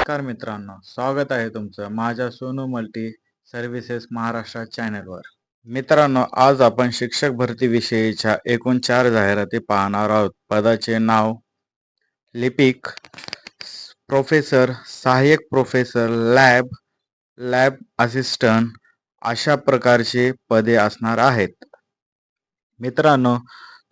नमस्कार मित्रांनो, स्वागत आहे तुमचं माझ्या सोनू मल्टी सर्व्हिसेस महाराष्ट्र चॅनलवर. मित्रांनो, आज आपण शिक्षक भरती विषयीच्या एकूण 4 जाहिराती पाहणार आहोत. पदाचे नाव लिपिक, प्रोफेसर, सहाय्यक प्रोफेसर, लॅब असिस्टंट अशा प्रकारचे पदे असणार आहेत. मित्रांनो,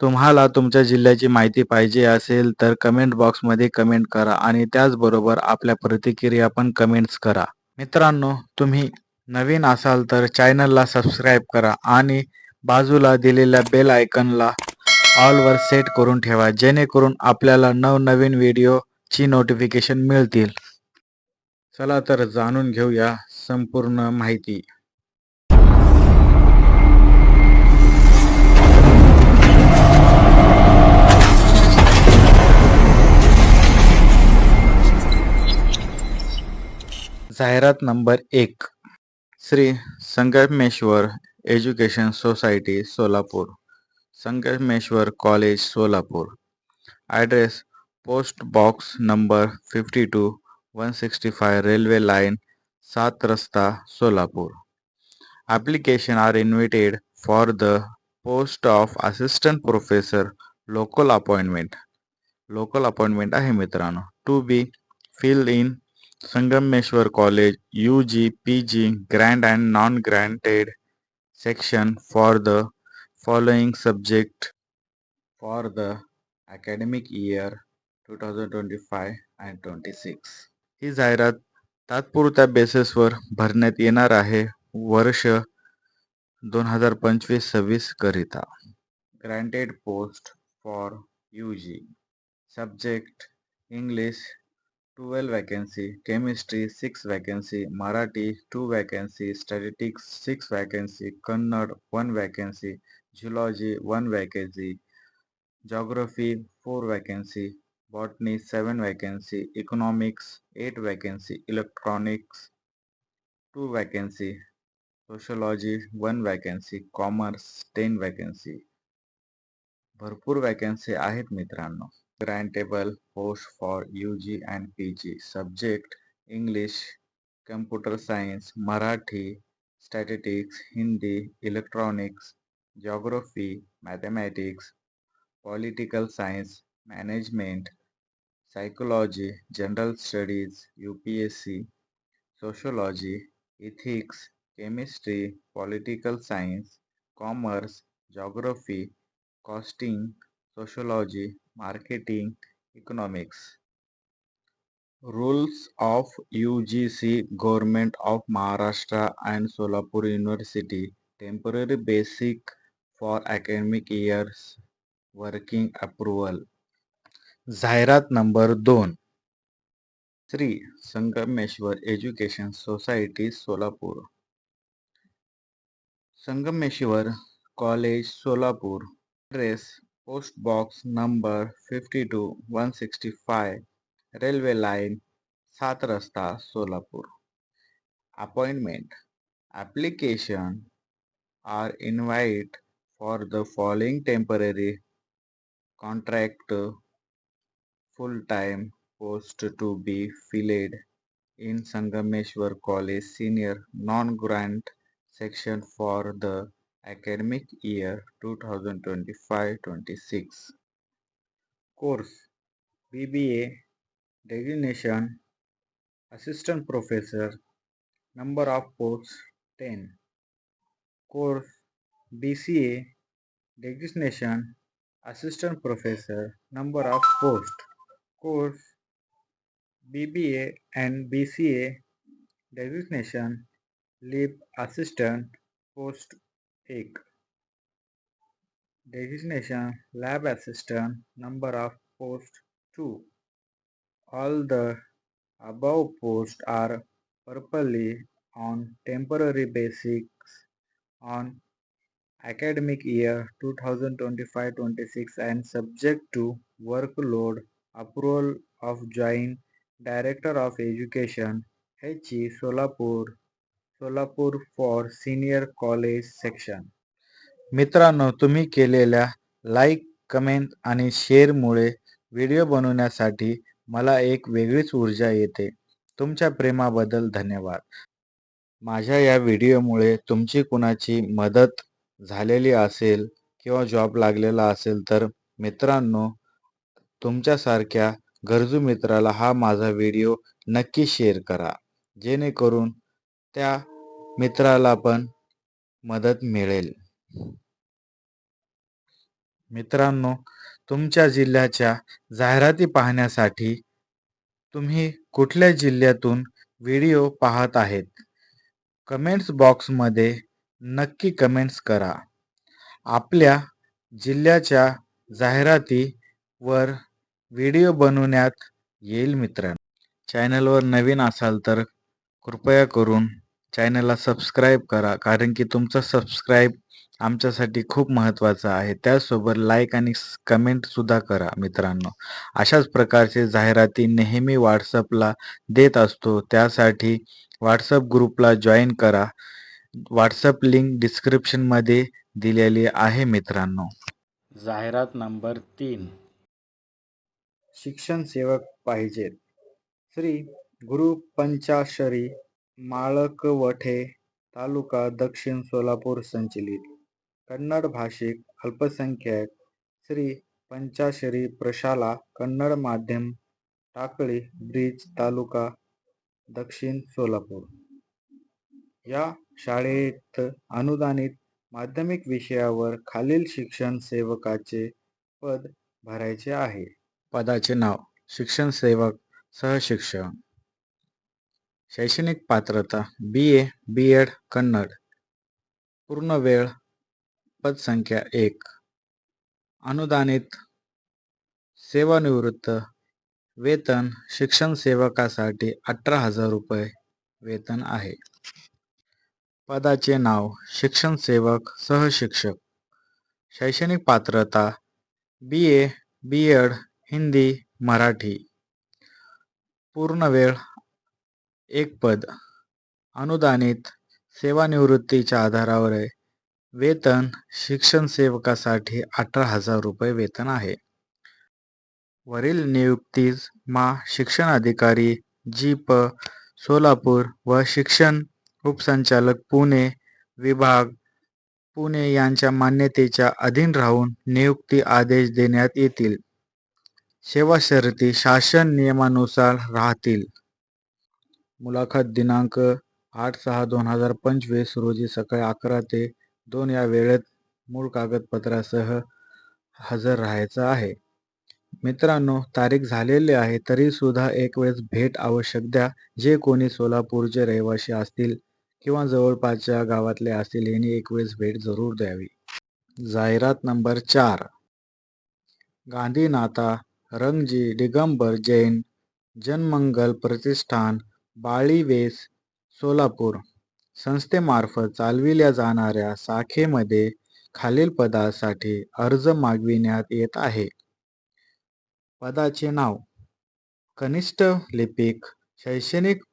तुम्हाला तुमच्या जिल्ह्याची माहिती पाहिजे असेल तर कमेंट बॉक्समध्ये कमेंट करा आणि त्याचबरोबर आपल्या प्रतिक्रिया पण कमेंट्स करा. मित्रांनो, तुम्ही नवीन असाल तर चॅनलला सबस्क्राईब करा आणि बाजूला दिलेल्या बेल आयकॉनला ऑलवर सेट करून ठेवा, जेणेकरून आपल्याला नवनवीन व्हिडिओची नोटिफिकेशन मिळतील. चला तर जाणून घेऊया संपूर्ण माहिती. जाहिरात number 1. Shri Sangameshwar education society Solapur, Sangameshwar college Solapur. Address post box number 52 165 railway line 7 रस्ता Solapur. Application are invited for the post of assistant professor local appointment आहे मित्रांनो. To be fill in Sangameshwar college UG PG grant and non granted section for the following subject for the academic year 2025 and 26. ही जाहिरात तात्पुरत्या बेसिसवर भरण्यात येणार आहे वर्ष 2025-26 करिता. Granted post for UG. Subject English 12 vacancy, chemistry 6 vacancy, Marathi 2 vacancy, statistics 6 vacancy, Kannada 1 vacancy, zoology 1 vacancy, geography 4 vacancy, botany 7 vacancy, economics 8 vacancy, electronics 2 vacancy, sociology 1 vacancy, commerce 10 vacancy. भरपूर वॅकन्सी आहेत मित्रांनो. Grantable post for UG and PG. Subject English, computer science, Marathi, statistics, Hindi, electronics, geography, mathematics, political science, management, psychology, general studies, UPSC, sociology, ethics, chemistry, political science, commerce, geography, costing, sociology, marketing, economics. Rules of UGC Government of Maharashtra and Solapur University. Temporary basic for academic years. Working approval. जाहिरात number 2. Shri Sangameshwar education society Solapur, Sangameshwar college Solapur. Address post box number 52 165 railway line 7 रस्ता Solapur. Appointment. Application are invite for the following temporary contract full time post to be filled in Sangameshwar College Senior Non-Grant section for the academic year 2025-26. Course BBA designation Assistant Professor. Number of posts 10. Course BCA designation Assistant Professor. Number of posts. Course BBA and BCA designation Lab Assistant post 1. Designation Lab Assistant. Number of post 2. All the above posts are purely on temporary basis on academic year 2025-26 and subject to workload approval of Joint Director of Education HE Solapur for senior college section. मित्रांनो, तुम्ही केलेल्या like, comment आणि शेअरमुळे video बनवण्यासाठी मला एक वेगळीच ऊर्जा येते. तुमच्या प्रेमाबद्दल धन्यवाद. माझ्या या व्हिडिओमुळे तुमची कुणाची मदत झालेली असेल किंवा जॉब लागलेला असेल तर मित्रांनो, तुमच्यासारख्या गरजू मित्राला हा माझा व्हिडिओ नक्की शेअर करा, जेणेकरून त्या मित्राला पण मदत मिळेल. मित्रांनो, तुमच्या जिल्ह्याच्या जाहिराती पाहण्यासाठी तुम्ही कुठल्या जिल्ह्यातून व्हिडिओ पाहत आहेत? कमेंट्स बॉक्समध्ये नक्की कमेंट्स करा. आपल्या जिल्ह्याच्या जाहिरातीवर व्हिडिओ बनवण्यात येईल मित्रांनो. चॅनलवर नवीन असाल तर कृपया करून चॅनलला सबस्क्राईब करा, कारण की तुमचा सबस्क्राईब आमच्यासाठी खूप महत्त्वाचं आहे. त्याचसोबत लाईक आणि कमेंटसुद्धा करा मित्रांनो. अशाच प्रकारचे जाहिराती नेहमी व्हॉट्सअपला देत असतो. त्यासाठी व्हॉट्सअप ग्रुपला जॉईन करा. व्हॉट्सअप लिंक डिस्क्रिप्शनमध्ये दिलेली आहे मित्रांनो. जाहिरात नंबर 3. शिक्षण सेवक पाहिजेत. श्री गुरु पंचाक्षरी माळकवठे तालुका दक्षिण सोलापूर संचलित कन्नड भाषिक अल्पसंख्याक श्री पंचाक्षरी प्रशाला कन्नड माध्यम टाकळी ब्रिज तालुका दक्षिण सोलापूर या शाळेत अनुदानित माध्यमिक विषयावर खालील शिक्षण सेवकाचे पद भरायचे आहे. पदाचे नाव: शिक्षण सेवक सहशिक्षक. शैक्षणिक पात्रता: BA B.Ed कन्नड. पूर्ण वेळ. पदसंख्या 1. अनुदानित. सेवानिवृत्त. वेतन: शिक्षण सेवकासाठी 18,000 रुपये वेतन आहे. पदाचे नाव: शिक्षण सेवक सहशिक्षक. शैक्षणिक पात्रता: BA B.Ed हिंदी मराठी. पूर्ण वेळ. 1 पद. अनुदानित. सेवानिवृत्तीच्या आधारावर आहे. वेतन: शिक्षण सेवकासाठी 18,000 रुपये वेतन आहे. वरील नियुक्तीस शिक्षण अधिकारी जी.प. सोलापूर व शिक्षण उपसंचालक पुणे विभाग पुणे यांच्या मान्यतेच्या अधीन राहून नियुक्ती आदेश देण्यात येतील. सेवा शर्ती शासन नियमानुसार राहतील. मुलाखत दिनांक 8/6/2025 रोजी सकाळी 11 ते 2 या वेळेत मूळ कागदपत्रासह हजर राहायचं आहे. मित्रांनो, तारीख झालेली आहे तरी सुद्धा एक वेळेस भेट आवश्यक द्या. जे कोणी सोलापूरचे रहिवासी असतील किंवा जवळपासच्या गावातले असतील यांनी एक वेळेस भेट जरूर द्यावी. जाहिरात नंबर 4. गांधीनाथा रंगजी दिगंबर जैन जनमंगल प्रतिष्ठान बाळीवेस सोलापूर संस्थेमार्फत चालविल्या जाणाऱ्या शाखेमध्ये खालील पदासाठी अर्ज मागविण्यात येत आहे. पदाचे नाव: कनिष्ठ लिपिक. शैक्षणिक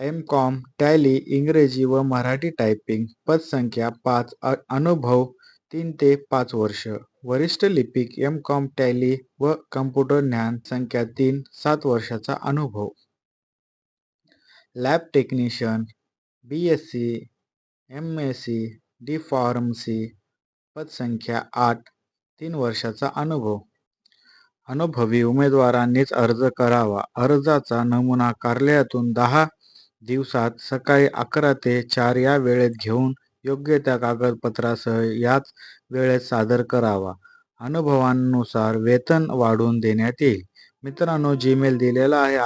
M.Com टॅली इंग्रजी व मराठी टायपिंग. पदसंख्या 5. अनुभव 3 ते 5 वर्ष. वरिष्ठ लिपिक M.Com टॅली व कम्प्युटर ज्ञान. संख्या 3. 7 वर्षाचा अनुभव. Lab technician BSc MSc D pharmacy. पदसंख्या 8. 3 वर्षाचा अनुभव. अनुभवी उमेदवारांनीच अर्ज करावा. अर्जाचा नमुना कार्यालयातून 10 दिवसात सकाळी 11 ते 4 या वेळेत घेऊन योग्य त्या कागदपत्रासह याच वेळेत सादर करावा. अनुभवानुसार वेतन वाढवून देण्यात येईल. मित्रांनो, जीमेल दिलेला आहे.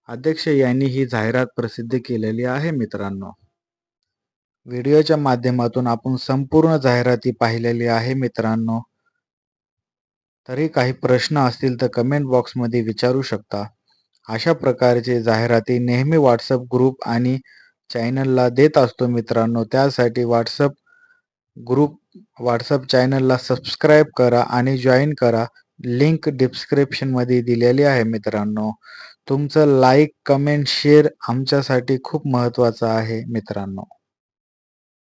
अध्यक्ष यांनी ही जाहिरात प्रसिद्ध केलेली आहे. मित्रांनो, व्हिडिओच्या माध्यमातून आपण संपूर्ण जाहिराती पाहिलेली आहे. मित्रांनो, तरी काही प्रश्न असतील तर कमेंट बॉक्समध्ये विचारू शकता. अशा प्रकारचे जाहिराती नेहमी व्हॉट्सअप ग्रुप आणि चॅनलला देत असतो मित्रांनो. त्यासाठी व्हॉट्सअप चॅनलला सबस्क्राईब करा आणि जॉईन करा. लिंक डिस्क्रिप्शनमध्ये दिलेली आहे. मित्रांनो, तुमचं लाईक, कमेंट, शेअर आमच्यासाठी खूप महत्त्वाचं आहे. मित्रांनो.